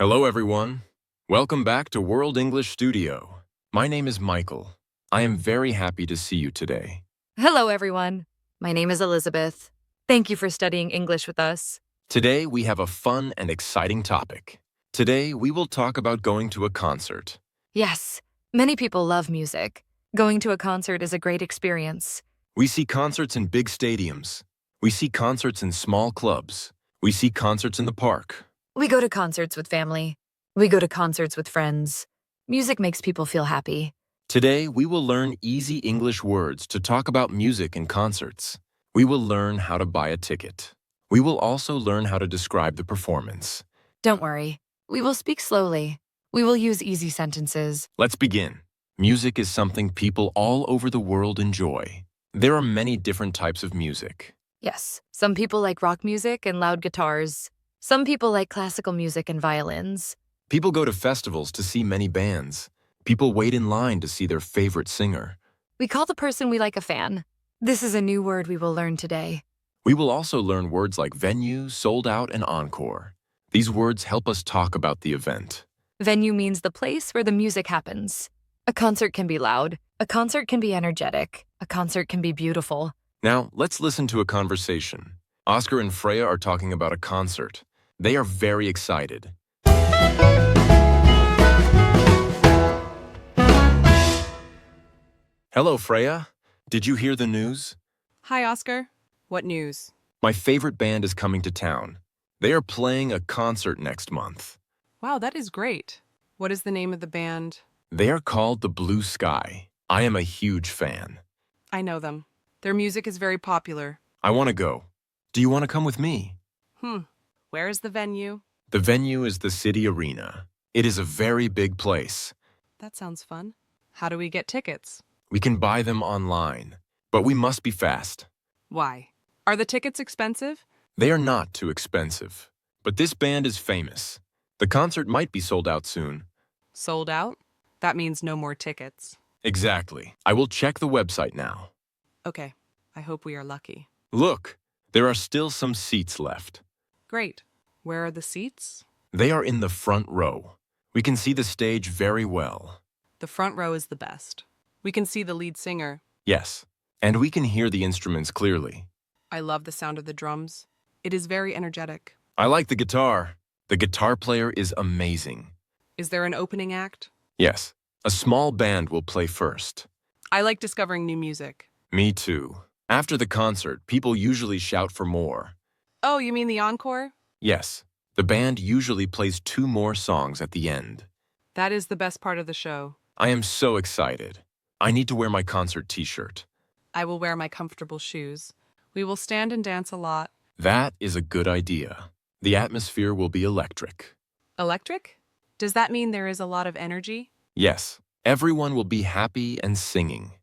Hello, everyone. Welcome back to World English Studio. My name is Michael. I am very happy to see you today. Hello, everyone. My name is Elizabeth. Thank you for studying English with us. Today, we have a fun and exciting topic. Today, we will talk about going to a concert. Yes, many people love music. Going to a concert is a great experience. We see concerts in big stadiums. We see concerts in small clubs. We see concerts in the park. We go to concerts with family. We go to concerts with friends. Music makes people feel happy. Today, we will learn easy English words to talk about music and concerts. We will learn how to buy a ticket. We will also learn how to describe the performance. Don't worry. We will speak slowly. We will use easy sentences. Let's begin. Music is something people all over the world enjoy. There are many different types of music. Yes, some people like rock music and loud guitars. Some people like classical music and violins. People go to festivals to see many bands. People wait in line to see their favorite singer. We call the person we like a fan. This is a new word we will learn today. We will also learn words like venue, sold out, and encore. These words help us talk about the event. Venue means the place where the music happens. A concert can be loud. A concert can be energetic. A concert can be beautiful. Now, let's listen to a conversation. Oscar and Freya are talking about a concert. They are very excited. Hello, Freya. Did you hear the news? Hi, Oscar. What news? My favorite band is coming to town. They are playing a concert next month. Wow, that is great. What is the name of the band? They are called the Blue Sky. I am a huge fan. I know them. Their music is very popular. I want to go. Do you want to come with me? Where is the venue? The venue is the city arena. It is a very big place. That sounds fun. How do we get tickets? We can buy them online, but we must be fast. Why? Are the tickets expensive? They are not too expensive, but this band is famous. The concert might be sold out soon. Sold out? That means no more tickets. Exactly. I will check the website now. Okay, I hope we are lucky. Look, there are still some seats left. Great. Where are the seats? They are in the front row. We can see the stage very well. The front row is the best. We can see the lead singer. Yes, and we can hear the instruments clearly. I love the sound of the drums. It is very energetic. I like the guitar. The guitar player is amazing. Is there an opening act? Yes, a small band will play first. I like discovering new music. Me too. After the concert, people usually shout for more. Oh, you mean the encore? Yes, the band usually plays 2 more songs at the end. That is the best part of the show. I am so excited. I need to wear my concert t-shirt. I will wear my comfortable shoes. We will stand and dance a lot. That is a good idea. The atmosphere will be electric. Electric? Does that mean there is a lot of energy? Yes, everyone will be happy and singing.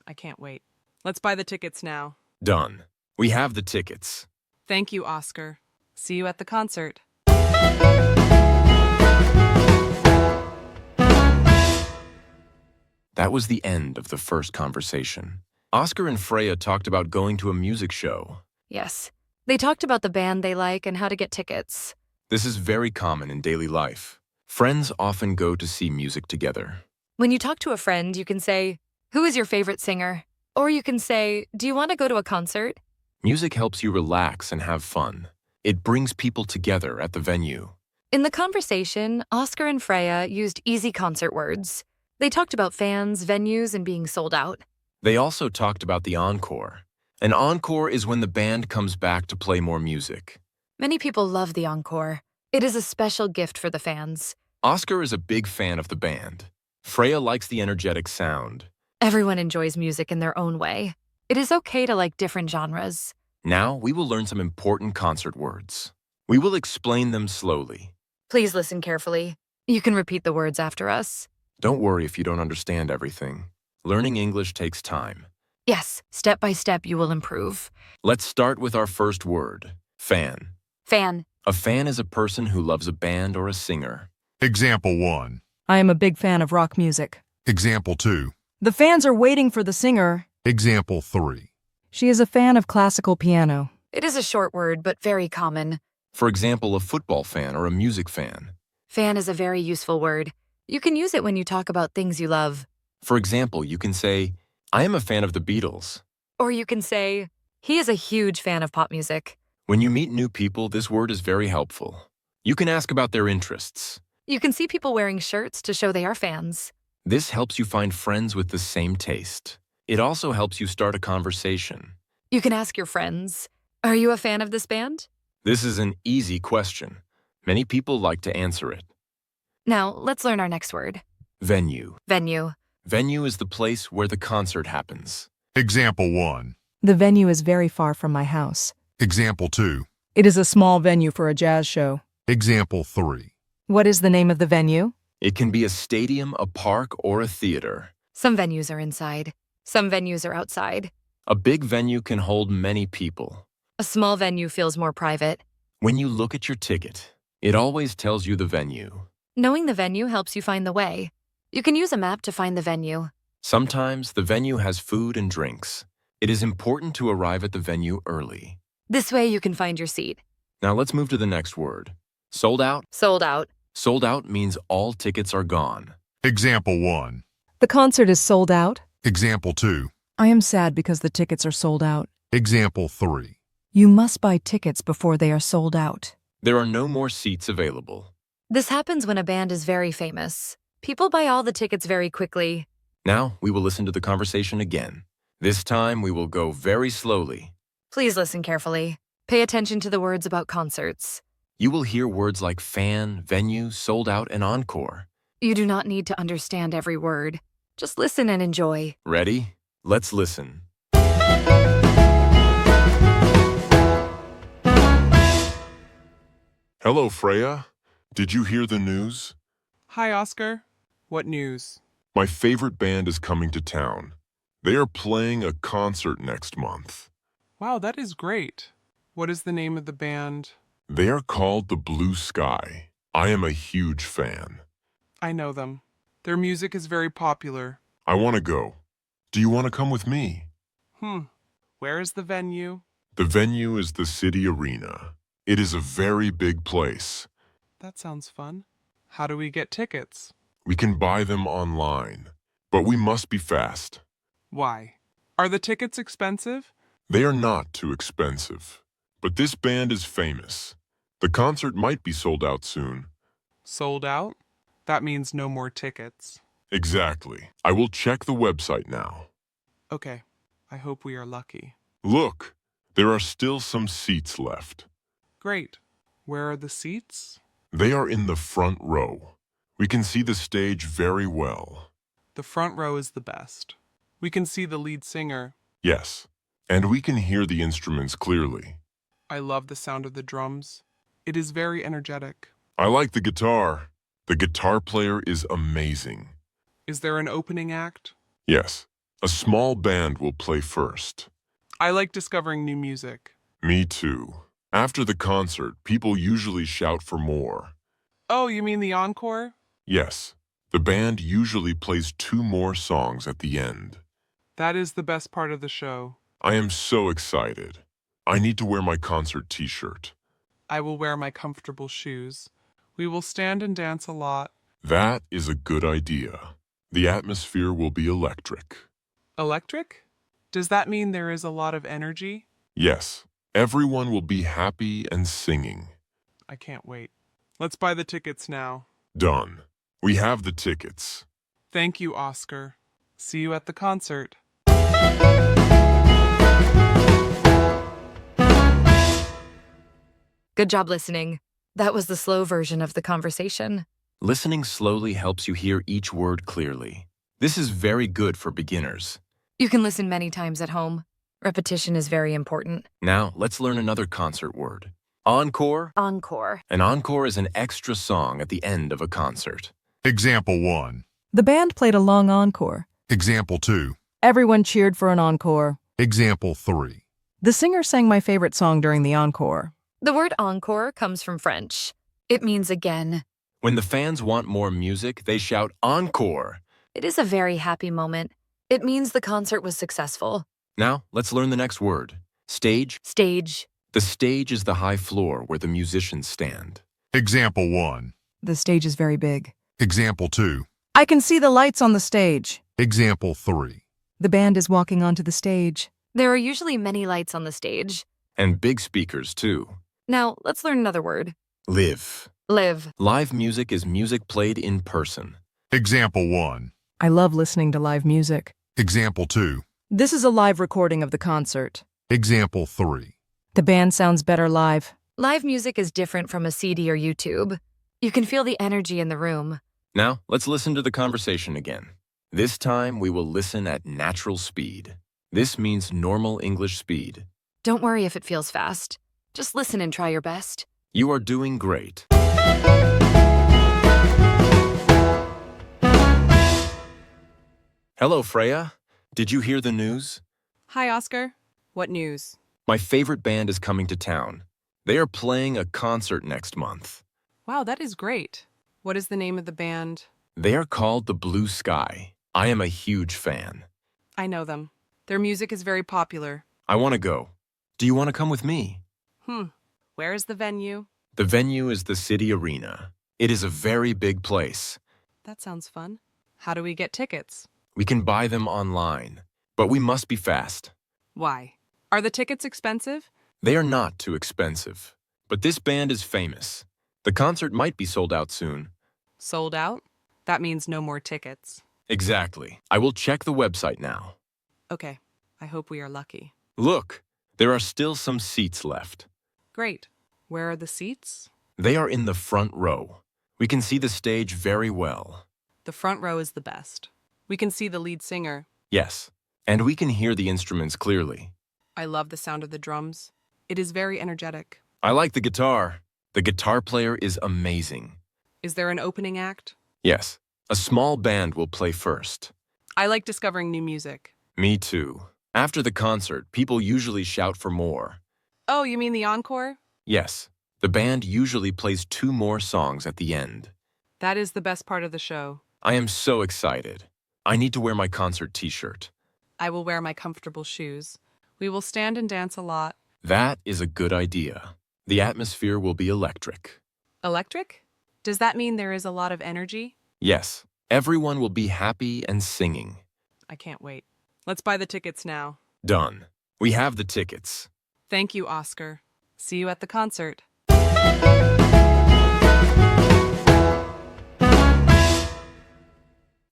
I can't wait. Let's buy the tickets now. Done. We have the tickets. Thank you, Oscar. See you at the concert. That was the end of the first conversation. Oscar and Freya talked about going to a music show. Yes, they talked about the band they like and how to get tickets. This is very common in daily life. Friends often go to see music together. When you talk to a friend, you can say, "Who is your favorite singer?" Or you can say, "Do you want to go to a concert?" Music helps you relax and have fun. It brings people together at the venue. In the conversation, Oscar and Freya used easy concert words. They talked about fans, venues, and being sold out. They also talked about the encore. An encore is when the band comes back to play more music. Many people love the encore. It is a special gift for the fans. Oscar is a big fan of the band. Freya likes the energetic sound. Everyone enjoys music in their own way. It is okay to like different genres. Now we will learn some important concert words. We will explain them slowly. Please listen carefully. You can repeat the words after us. Don't worry if you don't understand everything. Learning English takes time. Yes, step by step you will improve. Let's start with our first word, fan. Fan. A fan is a person who loves a band or a singer. Example 1. I am a big fan of rock music. Example 2. The fans are waiting for the singer. Example 3. She is a fan of classical piano. It is a short word, but very common. For example, a football fan or a music fan. Fan is a very useful word. You can use it when you talk about things you love. For example, you can say, I am a fan of the Beatles. Or you can say, he is a huge fan of pop music. When you meet new people, this word is very helpful. You can ask about their interests. You can see people wearing shirts to show they are fans. This helps you find friends with the same taste. It also helps you start a conversation. You can ask your friends, are you a fan of this band? This is an easy question. Many people like to answer it. Now, let's learn our next word. Venue. Venue. Venue is the place where the concert happens. Example 1. The venue is very far from my house. Example 2. It is a small venue for a jazz show. Example 3. What is the name of the venue? It can be a stadium, a park, or a theater. Some venues are inside. Some venues are outside. A big venue can hold many people. A small venue feels more private. When you look at your ticket, it always tells you the venue. Knowing the venue helps you find the way. You can use a map to find the venue. Sometimes the venue has food and drinks. It is important to arrive at the venue early. This way you can find your seat. Now let's move to the next word. Sold out. Sold out. Sold out means all tickets are gone. Example 1. The concert is sold out. Example 2. I am sad because the tickets are sold out. Example 3. You must buy tickets before they are sold out. There are no more seats available. This happens when a band is very famous. People buy all the tickets very quickly. Now we will listen to the conversation again. This time we will go very slowly. Please listen carefully. Pay attention to the words about concerts. You will hear words like fan, venue, sold out, and encore. You do not need to understand every word. Just listen and enjoy. Ready? Let's listen. Hello, Freya. Did you hear the news? Hi, Oscar. What news? My favorite band is coming to town. They are playing a concert next month. Wow, that is great. What is the name of the band? They are called the Blue Sky. I am a huge fan. I know them. Their music is very popular. I want to go. Do you want to come with me? Where is the venue? The venue is the city arena. It is a very big place. That sounds fun. How do we get tickets? We can buy them online, but we must be fast. Why? Are the tickets expensive? They are not too expensive, but this band is famous. The concert might be sold out soon. Sold out? That means no more tickets. Exactly. I will check the website now. Okay, I hope we are lucky. Look, there are still some seats left. Great. Where are the seats? They are in the front row. We can see the stage very well. The front row is the best. We can see the lead singer. Yes, and we can hear the instruments clearly. I love the sound of the drums. It is very energetic. I like the guitar. The guitar player is amazing. Is there an opening act? Yes, a small band will play first. I like discovering new music. Me too. After the concert, people usually shout for more. Oh, you mean the encore? Yes, the band usually plays 2 more songs at the end. That is the best part of the show. I am so excited. I need to wear my concert t-shirt. I will wear my comfortable shoes. We will stand and dance a lot. That is a good idea. The atmosphere will be electric. Electric? Does that mean there is a lot of energy? Yes, everyone will be happy and singing. I can't wait. Let's buy the tickets now. Done. We have the tickets. Thank you, Oscar. See you at the concert. Good job listening. That was the slow version of the conversation. Listening slowly helps you hear each word clearly. This is very good for beginners. You can listen many times at home. Repetition is very important. Now, let's learn another concert word. Encore. Encore. An encore is an extra song at the end of a concert. Example 1. The band played a long encore. Example 2. Everyone cheered for an encore. Example 3. The singer sang my favorite song during the encore. The word encore comes from French. It means again. When the fans want more music, they shout encore. It is a very happy moment. It means the concert was successful. Now, let's learn the next word. Stage. Stage. The stage is the high floor where the musicians stand. Example 1. The stage is very big. Example 2. I can see the lights on the stage. Example 3. The band is walking onto the stage. There are usually many lights on the stage. And big speakers, too. Now, let's learn another word. Live. Live. Live music is music played in person. Example 1. I love listening to live music. Example 2. This is a live recording of the concert. Example 3. The band sounds better live. Live music is different from a CD or YouTube. You can feel the energy in the room. Now, let's listen to the conversation again. This time, we will listen at natural speed. This means normal English speed. Don't worry if it feels fast. Just listen and try your best. You are doing great. Hello, Freya. Did you hear the news? Hi, Oscar. What news? My favorite band is coming to town. They are playing a concert next month. Wow, that is great. What is the name of the band? They are called the Blue Sky. I am a huge fan. I know them. Their music is very popular. I want to go. Do you want to come with me? Where is the venue? The venue is the city arena. It is a very big place. That sounds fun. How do we get tickets? We can buy them online, but we must be fast. Why? Are the tickets expensive? They are not too expensive, but this band is famous. The concert might be sold out soon. Sold out? That means no more tickets. Exactly. I will check the website now. Okay, I hope we are lucky. Look, there are still some seats left. Great. Where are the seats? They are in the front row. We can see the stage very well. The front row is the best. We can see the lead singer. Yes, and we can hear the instruments clearly. I love the sound of the drums. It is very energetic. I like the guitar. The guitar player is amazing. Is there an opening act? Yes, a small band will play first. I like discovering new music. Me too. After the concert, people usually shout for more. Oh, you mean the encore? Yes, the band usually plays 2 more songs at the end. That is the best part of the show. I am so excited. I need to wear my concert t-shirt. I will wear my comfortable shoes. We will stand and dance a lot. That is a good idea. The atmosphere will be electric. Electric? Does that mean there is a lot of energy? Yes, everyone will be happy and singing. I can't wait. Let's buy the tickets now. Done. We have the tickets. Thank you, Oscar. See you at the concert.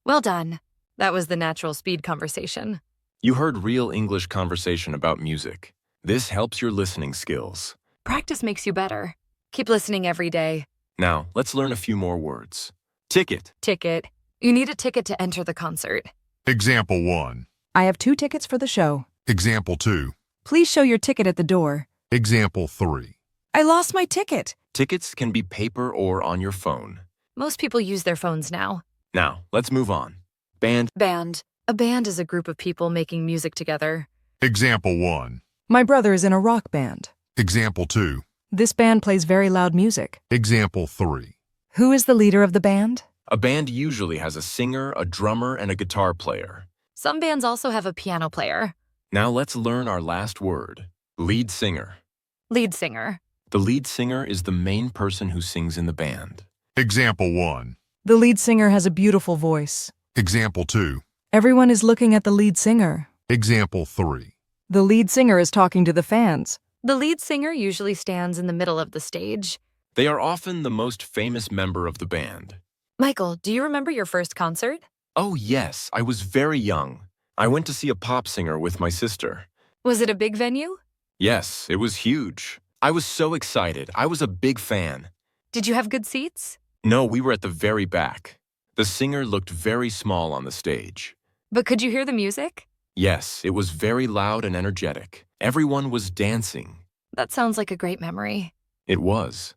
Well done. That was the natural speed conversation. You heard real English conversation about music. This helps your listening skills. Practice makes you better. Keep listening every day. Now, let's learn a few more words. Ticket. Ticket. You need a ticket to enter the concert. Example 1. I have 2 tickets for the show. Example 2. Please show your ticket at the door. Example 3. I lost my ticket. Tickets can be paper or on your phone. Most people use their phones now. Now, let's move on. Band. Band. A band is a group of people making music together. Example 1. My brother is in a rock band. Example 2. This band plays very loud music. Example 3. Who is the leader of the band? A band usually has a singer, a drummer, and a guitar player. Some bands also have a piano player. Now let's learn our last word. Lead singer. Lead singer. The lead singer is the main person who sings in the band. Example 1. The lead singer has a beautiful voice. Example 2. Everyone is looking at the lead singer. Example 3. The lead singer is talking to the fans. The lead singer usually stands in the middle of the stage. They are often the most famous member of the band. Michael, do you remember your first concert? Oh yes, I was very young. I went to see a pop singer with my sister. Was it a big venue? Yes, it was huge. I was so excited. I was a big fan. Did you have good seats? No, we were at the very back. The singer looked very small on the stage. But could you hear the music? Yes, it was very loud and energetic. Everyone was dancing. That sounds like a great memory. It was.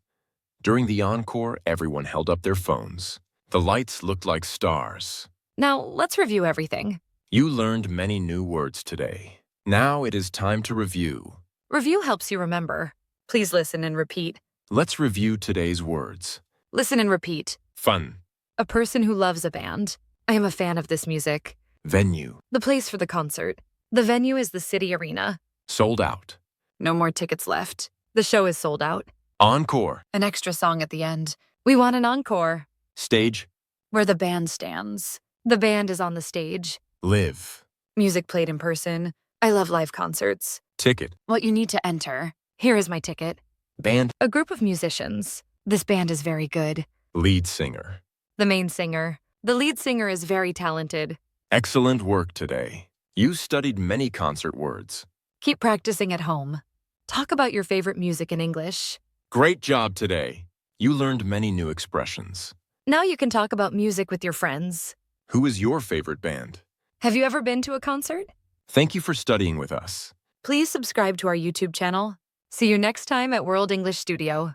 During the encore, everyone held up their phones. The lights looked like stars. Now, let's review everything. You learned many new words today. Now it is time to review. Review helps you remember. Please listen and repeat. Let's review today's words. Listen and repeat. Fun. A person who loves a band. I am a fan of this music. Venue. The place for the concert. The venue is the city arena. Sold out. No more tickets left. The show is sold out. Encore. An extra song at the end. We want an encore. Stage. Where the band stands. The band is on the stage. Live. Music played in person. I love live concerts. Ticket. What you need to enter. Here is my ticket. Band. A group of musicians. This band is very good. Lead singer. The main singer. The lead singer is very talented. Excellent work today. You studied many concert words. Keep practicing at home. Talk about your favorite music in English. Great job today. You learned many new expressions. Now you can talk about music with your friends. Who is your favorite band? Have you ever been to a concert? Thank you for studying with us. Please subscribe to our YouTube channel. See you next time at World English Studio.